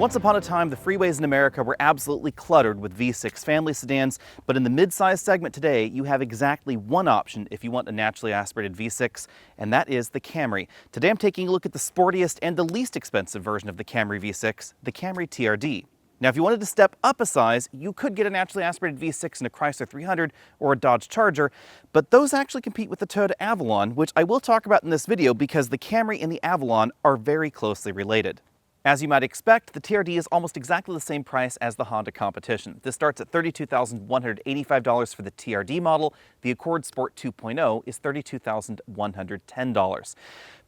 Once upon a time, the freeways in America were absolutely cluttered with V6 family sedans, but in the mid-size segment today, you have exactly one option if you want a naturally aspirated V6, and that is the Camry. Today I'm taking a look at the sportiest and the least expensive version of the Camry V6, the Camry TRD. Now, if you wanted to step up a size, you could get a naturally aspirated V6 in a Chrysler 300 or a Dodge Charger, but those actually compete with the Toyota Avalon, which I will talk about in this video because the Camry and the Avalon are very closely related. As you might expect, the TRD is almost exactly the same price as the Honda competition. This starts at $32,185 for the TRD model. The Accord Sport 2.0 is $32,110.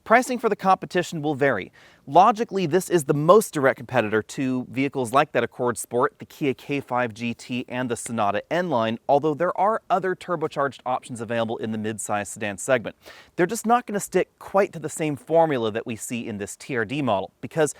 Pricing for the competition will vary. Logically, this is the most direct competitor to vehicles like that Accord Sport, the Kia K5 GT, and the Sonata N-Line, although there are other turbocharged options available in the mid-size sedan segment. They're just not going to stick quite to the same formula that we see in this TRD model, because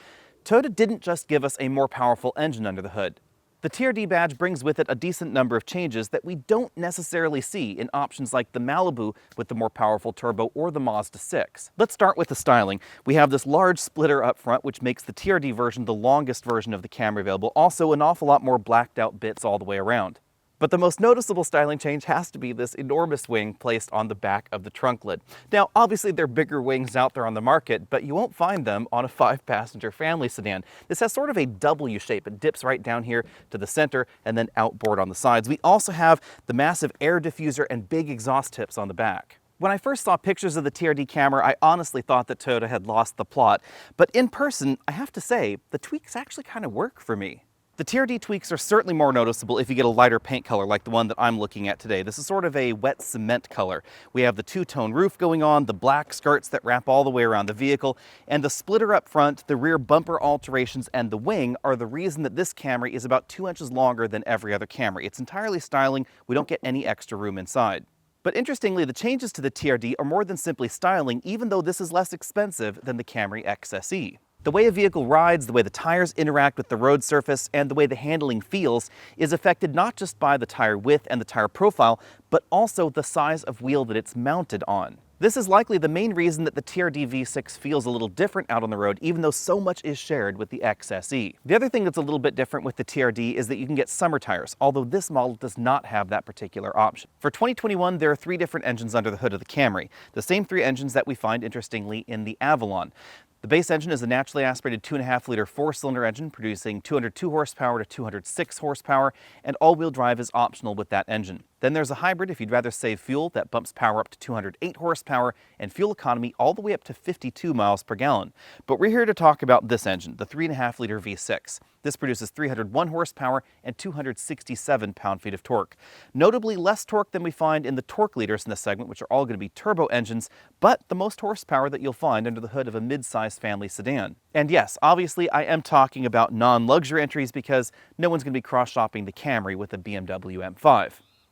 Toyota didn't just give us a more powerful engine under the hood. The TRD badge brings with it a decent number of changes that we don't necessarily see in options like the Malibu with the more powerful turbo or the Mazda 6. Let's start with the styling. We have this large splitter up front, which makes the TRD version the longest version of the Camry available. Also, an awful lot more blacked out bits all the way around. But the most noticeable styling change has to be this enormous wing placed on the back of the trunk lid. Now, obviously there are bigger wings out there on the market, but you won't find them on a 5-passenger family sedan. This has sort of a W shape. It dips right down here to the center and then outboard on the sides. We also have the massive air diffuser and big exhaust tips on the back. When I first saw pictures of the TRD Camry, I honestly thought that Toyota had lost the plot. But in person, I have to say, the tweaks actually kind of work for me. The TRD tweaks are certainly more noticeable if you get a lighter paint color like the one that I'm looking at today. This is sort of a wet cement color. We have the two-tone roof going on, the black skirts that wrap all the way around the vehicle, and the splitter up front, the rear bumper alterations, and the wing are the reason that this Camry is about 2 inches longer than every other Camry. It's entirely styling. We don't get any extra room inside. But interestingly, the changes to the TRD are more than simply styling, even though this is less expensive than the Camry XSE. The way a vehicle rides, the way the tires interact with the road surface, and the way the handling feels is affected not just by the tire width and the tire profile, but also the size of wheel that it's mounted on. This is likely the main reason that the TRD V6 feels a little different out on the road, even though so much is shared with the XSE. The other thing that's a little bit different with the TRD is that you can get summer tires, although this model does not have that particular option. For 2021, there are 3 different engines under the hood of the Camry, the same 3 engines that we find, interestingly, in the Avalon. The base engine is a naturally aspirated 2.5-liter 4-cylinder engine producing 202 horsepower to 206 horsepower, and all-wheel drive is optional with that engine. Then there's a hybrid if you'd rather save fuel that bumps power up to 208 horsepower and fuel economy all the way up to 52 miles per gallon. But we're here to talk about this engine, the 3.5-liter V6. This produces 301 horsepower and 267 pound-feet of torque. Notably less torque than we find in the torque leaders in this segment, which are all going to be turbo engines, but the most horsepower that you'll find under the hood of a mid-sized family sedan. And yes, obviously I am talking about non-luxury entries because no one's going to be cross-shopping the Camry with a BMW M5.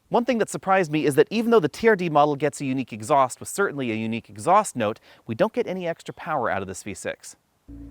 One thing that surprised me is that even though the TRD model gets a unique exhaust with certainly a unique exhaust note, we don't get any extra power out of this V6.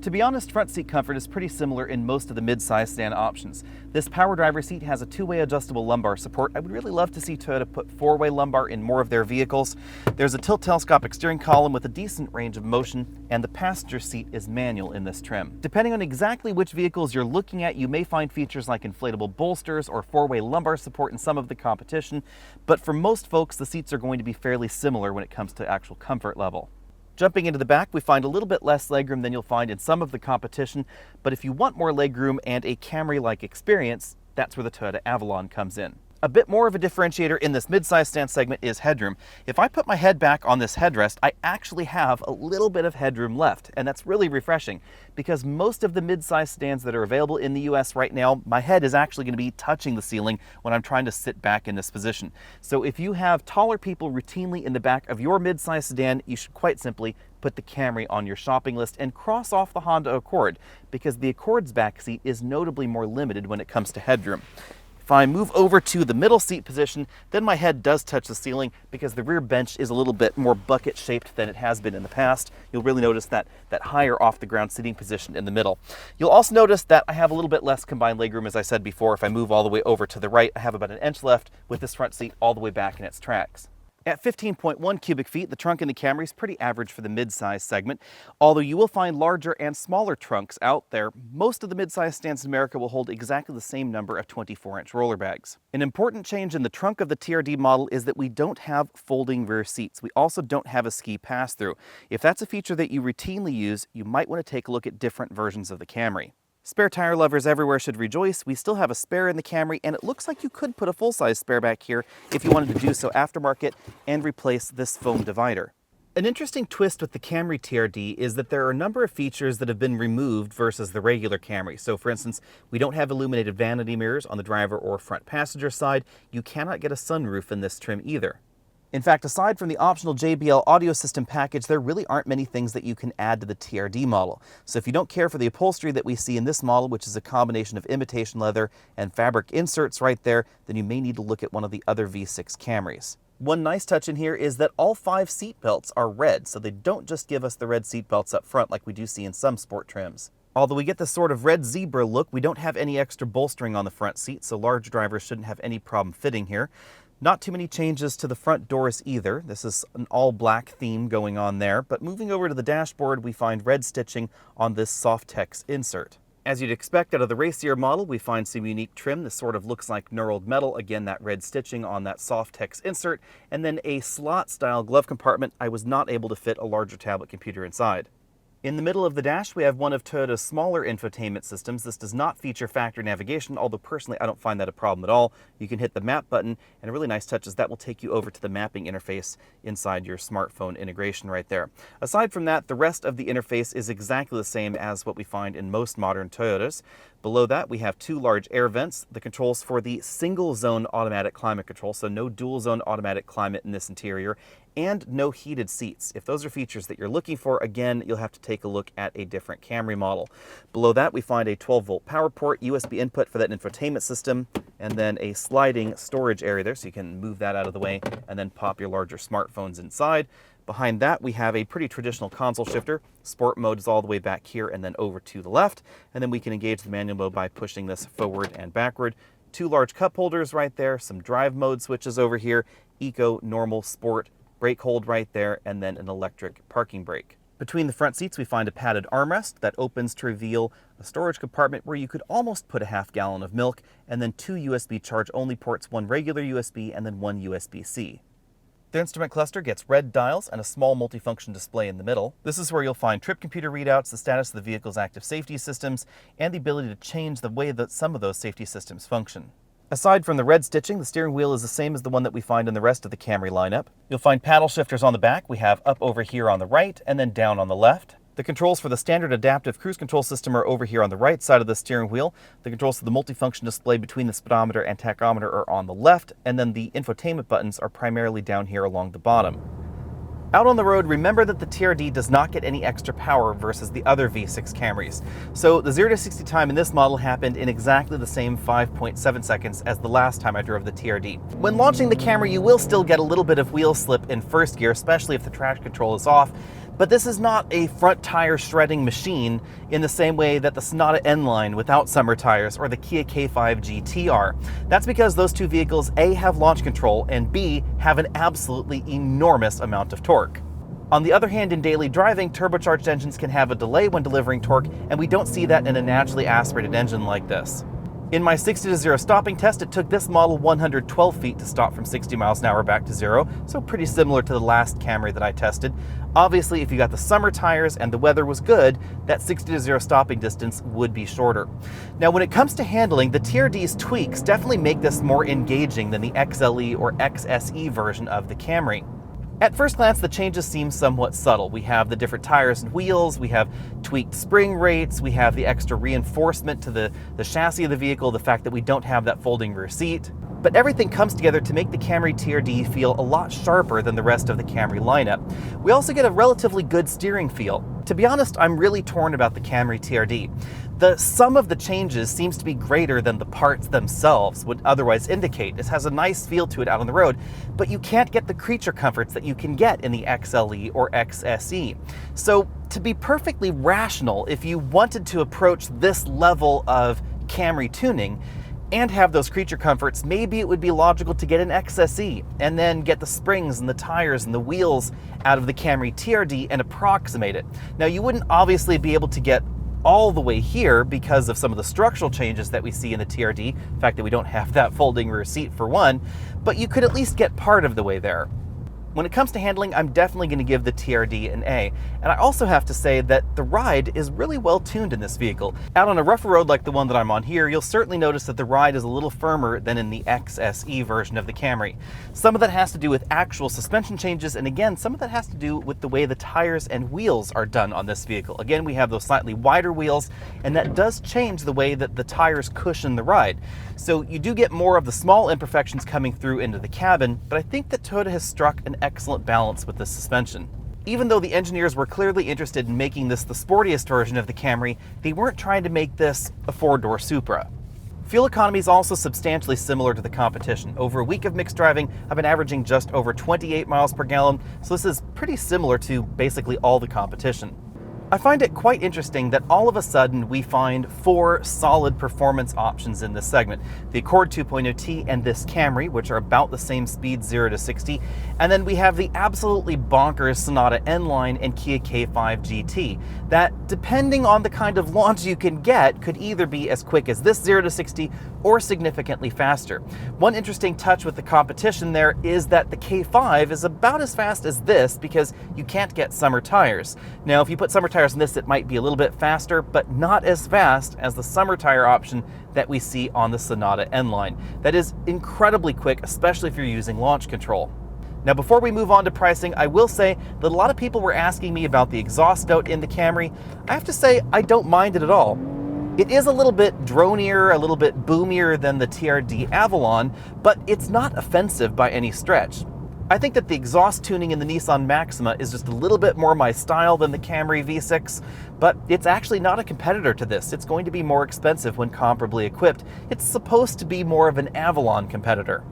To be honest, front seat comfort is pretty similar in most of the mid-size sedan options. This power driver seat has a 2-way adjustable lumbar support. I would really love to see Toyota put 4-way lumbar in more of their vehicles. There's a tilt telescopic steering column with a decent range of motion, and the passenger seat is manual in this trim. Depending on exactly which vehicles you're looking at, you may find features like inflatable bolsters or 4-way lumbar support in some of the competition, but for most folks, the seats are going to be fairly similar when it comes to actual comfort level. Jumping into the back, we find a little bit less legroom than you'll find in some of the competition, but if you want more legroom and a Camry-like experience, that's where the Toyota Avalon comes in. A bit more of a differentiator in this mid-size sedan segment is headroom. If I put my head back on this headrest, I actually have a little bit of headroom left, and that's really refreshing because most of the mid-size sedans that are available in the US right now, my head is actually going to be touching the ceiling when I'm trying to sit back in this position. So if you have taller people routinely in the back of your mid-size sedan, you should quite simply put the Camry on your shopping list and cross off the Honda Accord because the Accord's back seat is notably more limited when it comes to headroom. If I move over to the middle seat position, then my head does touch the ceiling because the rear bench is a little bit more bucket shaped than it has been in the past. You'll really notice that higher off the ground seating position in the middle. You'll also notice that I have a little bit less combined legroom, as I said before. If I move all the way over to the right, I have about 1 inch left with this front seat all the way back in its tracks. At 15.1 cubic feet, the trunk in the Camry is pretty average for the mid-size segment. Although you will find larger and smaller trunks out there, most of the mid-size sedans in America will hold exactly the same number of 24-inch roller bags. An important change in the trunk of the TRD model is that we don't have folding rear seats. We also don't have a ski pass-through. If that's a feature that you routinely use, you might want to take a look at different versions of the Camry. Spare tire lovers everywhere should rejoice. We still have a spare in the Camry, and it looks like you could put a full-size spare back here if you wanted to do so aftermarket and replace this foam divider. An interesting twist with the Camry TRD is that there are a number of features that have been removed versus the regular Camry. So for instance, we don't have illuminated vanity mirrors on the driver or front passenger side. You cannot get a sunroof in this trim either. In fact, aside from the optional JBL audio system package, there really aren't many things that you can add to the TRD model. So if you don't care for the upholstery that we see in this model, which is a combination of imitation leather and fabric inserts right there, then you may need to look at one of the other V6 Camrys. One nice touch in here is that all 5 seat belts are red, so they don't just give us the red seat belts up front like we do see in some sport trims. Although we get this sort of red zebra look, we don't have any extra bolstering on the front seat, so large drivers shouldn't have any problem fitting here. Not too many changes to the front doors either. This is an all-black theme going on there, but moving over to the dashboard, we find red stitching on this Softex insert. As you'd expect out of the racier model, we find some unique trim. This sort of looks like knurled metal. Again, that red stitching on that Softex insert, and then a slot-style glove compartment. I was not able to fit a larger tablet computer inside. In the middle of the dash, we have one of Toyota's smaller infotainment systems. This does not feature factory navigation, although personally I don't find that a problem at all. You can hit the map button, and a really nice touch is that will take you over to the mapping interface inside your smartphone integration right there. Aside from that, the rest of the interface is exactly the same as what we find in most modern Toyotas. Below that, we have 2 large air vents, the controls for the single zone automatic climate control, so no dual zone automatic climate in this interior, and no heated seats. If those are features that you're looking for, again, you'll have to take a look at a different Camry model. Below that, we find a 12-volt power port, USB input for that infotainment system, and then a sliding storage area there, so you can move that out of the way and then pop your larger smartphones inside. Behind that, we have a pretty traditional console shifter. Sport mode is all the way back here and then over to the left, and then we can engage the manual mode by pushing this forward and backward. 2 large cup holders right there, some drive mode switches over here, Eco, Normal, Sport, brake hold right there, and then an electric parking brake. Between the front seats, we find a padded armrest that opens to reveal a storage compartment where you could almost put a half gallon of milk, and then 2 USB charge-only ports, 1 regular USB and then 1 USB-C. The instrument cluster gets red dials and a small multifunction display in the middle. This is where you'll find trip computer readouts, the status of the vehicle's active safety systems, and the ability to change the way that some of those safety systems function. Aside from the red stitching, the steering wheel is the same as the one that we find in the rest of the Camry lineup. You'll find paddle shifters on the back. We have up over here on the right and then down on the left. The controls for the standard adaptive cruise control system are over here on the right side of the steering wheel. The controls for the multifunction display between the speedometer and tachometer are on the left, and then the infotainment buttons are primarily down here along the bottom. Out on the road, remember that the TRD does not get any extra power versus the other V6 Camrys. So the 0 to 60 time in this model happened in exactly the same 5.7 seconds as the last time I drove the TRD. When launching the Camry, you will still get a little bit of wheel slip in first gear, especially if the traction control is off. But this is not a front tire shredding machine in the same way that the Sonata N-Line without summer tires or the Kia K5 GT are. That's because those 2 vehicles A, have launch control, and B, have an absolutely enormous amount of torque. On the other hand, in daily driving, turbocharged engines can have a delay when delivering torque, and we don't see that in a naturally aspirated engine like this. In my 60 to 0 stopping test, it took this model 112 feet to stop from 60 miles an hour back to 0, so pretty similar to the last Camry that I tested. Obviously, if you got the summer tires and the weather was good, that 60 to 0 stopping distance would be shorter. Now, when it comes to handling, the TRD's tweaks definitely make this more engaging than the XLE or XSE version of the Camry. At first glance, the changes seem somewhat subtle. We have the different tires and wheels, we have tweaked spring rates, we have the extra reinforcement to the chassis of the vehicle, the fact that we don't have that folding rear seat. But everything comes together to make the Camry TRD feel a lot sharper than the rest of the Camry lineup. We also get a relatively good steering feel. To be honest, I'm really torn about the Camry TRD. The sum of the changes seems to be greater than the parts themselves would otherwise indicate. This has a nice feel to it out on the road, but you can't get the creature comforts that you can get in the XLE or XSE. So to be perfectly rational, if you wanted to approach this level of Camry tuning, and have those creature comforts, maybe it would be logical to get an XSE and then get the springs and the tires and the wheels out of the Camry TRD and approximate it. Now, you wouldn't obviously be able to get all the way here because of some of the structural changes that we see in the TRD, the fact that we don't have that folding rear seat for one, but you could at least get part of the way there. When it comes to handling, I'm definitely going to give the TRD an A. And I also have to say that the ride is really well tuned in this vehicle. Out on a rougher road like the one that I'm on here, you'll certainly notice that the ride is a little firmer than in the XSE version of the Camry. Some of that has to do with actual suspension changes, and again, some of that has to do with the way the tires and wheels are done on this vehicle. Again, we have those slightly wider wheels, and that does change the way that the tires cushion the ride. So you do get more of the small imperfections coming through into the cabin, but I think that Toyota has struck an excellent balance with the suspension. Even though the engineers were clearly interested in making this the sportiest version of the Camry, they weren't trying to make this a four-door Supra. Fuel economy is also substantially similar to the competition. Over a week of mixed driving, I've been averaging just over 28 miles per gallon, so this is pretty similar to basically all the competition. I find it quite interesting that all of a sudden we find 4 solid performance options in this segment. The Accord 2.0T and this Camry, which are about the same speed 0 to 60, and then we have the absolutely bonkers Sonata N-Line and Kia K5 GT that, depending on the kind of launch you can get, could either be as quick as this 0 to 60 or significantly faster. One interesting touch with the competition there is that the K5 is about as fast as this because you can't get summer tires. Now, if you put summer tires in this, it might be a little bit faster, but not as fast as the summer tire option that we see on the Sonata N-Line. That is incredibly quick, especially if you're using launch control. Now, before we move on to pricing, I will say that a lot of people were asking me about the exhaust note in the Camry. I have to say, I don't mind it at all. It is a little bit dronier, a little bit boomier than the TRD Avalon, but it's not offensive by any stretch. I think that the exhaust tuning in the Nissan Maxima is just a little bit more my style than the Camry V6, but it's actually not a competitor to this. It's going to be more expensive when comparably equipped. It's supposed to be more of an Avalon competitor.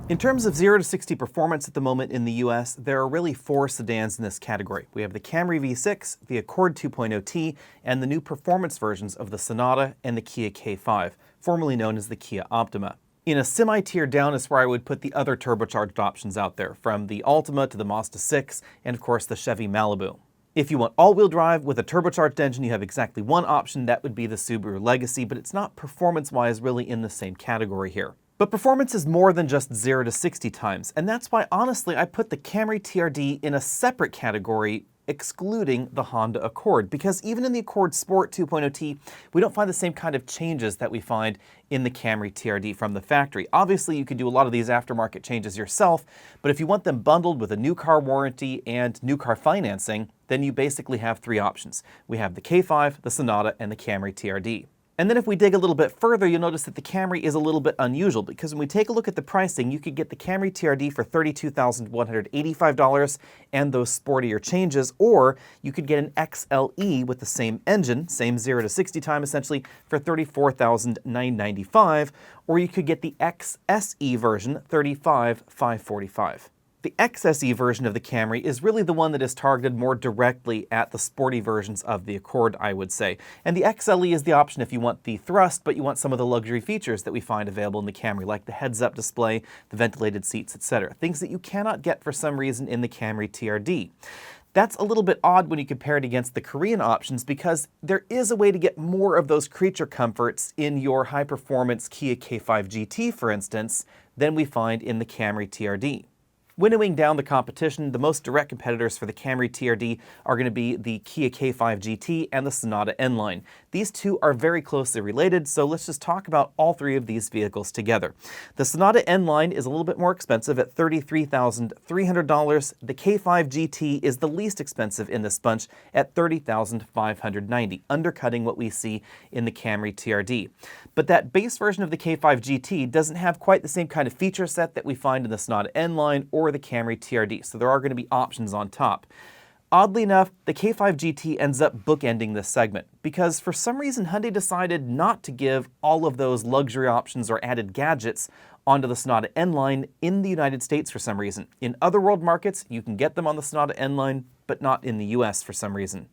In terms of 0 to 60 performance at the moment in the US, there are really 4 sedans in this category. We have the Camry V6, the Accord 2.0T, and the new performance versions of the Sonata and the Kia K5, formerly known as the Kia Optima. In a semi-tier down is where I would put the other turbocharged options out there, from the Altima to the Mazda 6, and of course the Chevy Malibu. If you want all-wheel drive with a turbocharged engine, you have exactly one option. That would be the Subaru Legacy, but it's not performance-wise really in the same category here. But performance is more than just 0 to 60 times, and that's why honestly I put the Camry TRD in a separate category, excluding the Honda Accord, because even in the Accord Sport 2.0T, we don't find the same kind of changes that we find in the Camry TRD from the factory. Obviously, you can do a lot of these aftermarket changes yourself, but if you want them bundled with a new car warranty and new car financing, then you basically have 3 options. We have the K5, the Sonata, and the Camry TRD. And then if we dig a little bit further, you'll notice that the Camry is a little bit unusual, because when we take a look at the pricing, you could get the Camry TRD for $32,185 and those sportier changes, or you could get an XLE with the same engine, same 0 to 60 time essentially, for $34,995, or you could get the XSE version, $35,545. The XSE version of the Camry is really the one that is targeted more directly at the sporty versions of the Accord, I would say. And the XLE is the option if you want the thrust, but you want some of the luxury features that we find available in the Camry, like the heads-up display, the ventilated seats, etc. Things that you cannot get for some reason in the Camry TRD. That's a little bit odd when you compare it against the Korean options, because there is a way to get more of those creature comforts in your high-performance Kia K5 GT, for instance, than we find in the Camry TRD. Winnowing down the competition, the most direct competitors for the Camry TRD are going to be the Kia K5 GT and the Sonata N-Line. These two are very closely related, so let's just talk about all 3 of these vehicles together. The Sonata N-Line is a little bit more expensive at $33,300. The K5 GT is the least expensive in this bunch at $30,590, undercutting what we see in the Camry TRD. But that base version of the K5 GT doesn't have quite the same kind of feature set that we find in the Sonata N-Line or the Camry TRD, so there are going to be options on top. Oddly enough, the K5 GT ends up bookending this segment, because for some reason Hyundai decided not to give all of those luxury options or added gadgets onto the Sonata N-Line in the United States for some reason. In other world markets, you can get them on the Sonata N-Line, but not in the US for some reason.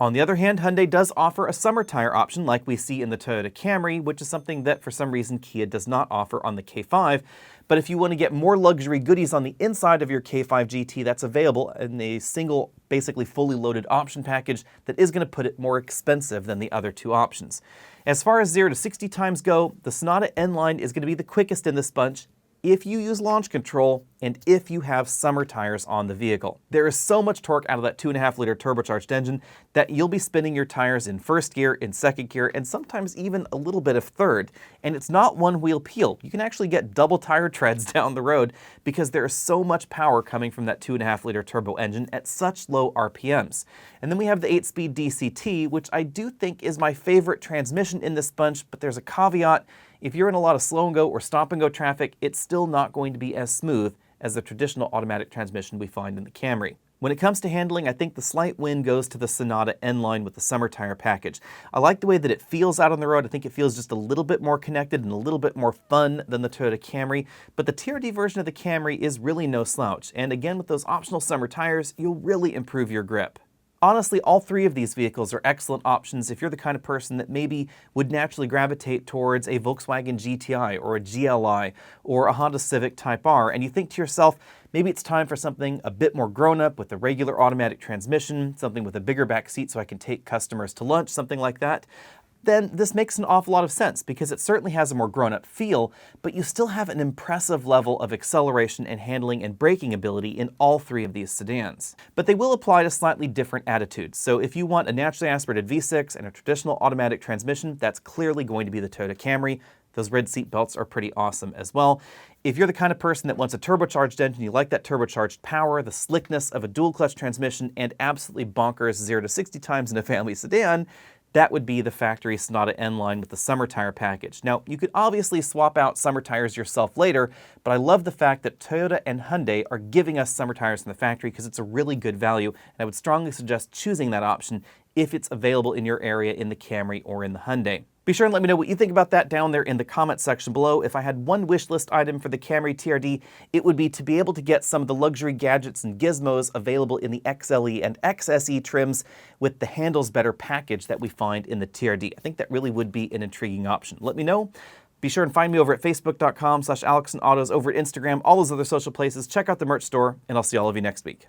On the other hand, Hyundai does offer a summer tire option like we see in the Toyota Camry, which is something that for some reason Kia does not offer on the K5. But if you want to get more luxury goodies on the inside of your K5 GT, that's available in a single, basically fully loaded option package that is going to put it more expensive than the other two options. As far as 0 to 60 times go, the Sonata N-Line is going to be the quickest in this bunch if you use launch control and if you have summer tires on the vehicle. There is so much torque out of that 2.5-liter turbocharged engine that you'll be spinning your tires in first gear, in second gear, and sometimes even a little bit of third. And it's not one-wheel peel. You can actually get double tire treads down the road because there is so much power coming from that 2.5-liter turbo engine at such low RPMs. And then we have the 8-speed DCT, which I do think is my favorite transmission in this bunch, but there's a caveat. If you're in a lot of slow and go or stop and go traffic, it's still not going to be as smooth as the traditional automatic transmission we find in the Camry. When it comes to handling, I think the slight win goes to the Sonata N-Line with the summer tire package. I like the way that it feels out on the road. I think it feels just a little bit more connected and a little bit more fun than the Toyota Camry, but the TRD version of the Camry is really no slouch. And again, with those optional summer tires, you'll really improve your grip. Honestly, all three of these vehicles are excellent options if you're the kind of person that maybe would naturally gravitate towards a Volkswagen GTI or a GLI or a Honda Civic Type R, and you think to yourself, maybe it's time for something a bit more grown-up with a regular automatic transmission, something with a bigger back seat so I can take customers to lunch, something like that. Then this makes an awful lot of sense because it certainly has a more grown-up feel, but you still have an impressive level of acceleration and handling and braking ability in all three of these sedans. But they will apply to slightly different attitudes. So if you want a naturally aspirated V6 and a traditional automatic transmission, that's clearly going to be the Toyota Camry. Those red seat belts are pretty awesome as well. If you're the kind of person that wants a turbocharged engine, you like that turbocharged power, the slickness of a dual clutch transmission, and absolutely bonkers 0 to 60 times in a family sedan, that would be the factory Sonata N-Line with the summer tire package. Now, you could obviously swap out summer tires yourself later, but I love the fact that Toyota and Hyundai are giving us summer tires in the factory because it's a really good value, and I would strongly suggest choosing that option if it's available in your area in the Camry or in the Hyundai. Be sure and let me know what you think about that down there in the comments section below. If I had one wish list item for the Camry TRD, it would be to be able to get some of the luxury gadgets and gizmos available in the XLE and XSE trims with the handles better package that we find in the TRD. I think that really would be an intriguing option. Let me know. Be sure and find me over at facebook.com/AlexandAutos, over at Instagram, all those other social places. Check out the merch store, and I'll see all of you next week.